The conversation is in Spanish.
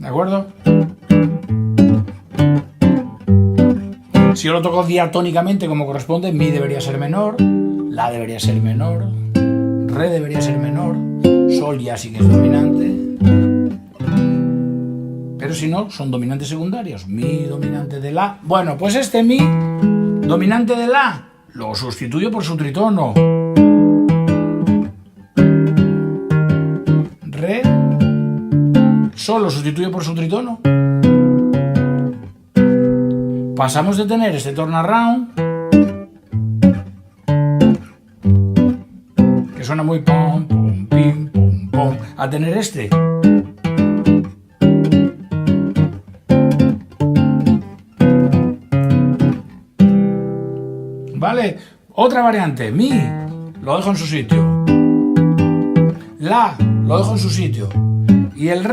¿De acuerdo? Si yo lo toco diatónicamente como corresponde, mi debería ser menor, la debería ser menor, re debería ser menor, sol ya sí que es dominante. Pero si no, son dominantes secundarios. Mi dominante de la. Bueno, pues este mi dominante de la lo sustituyo por su tritono. Re. Sol lo sustituyo por su tritono. Pasamos de tener este turnaround, que suena muy pom, pom, pim, pom, pom, a tener este. ¿Vale? Otra variante. Mi lo dejo en su sitio. La lo dejo en su sitio. Y el re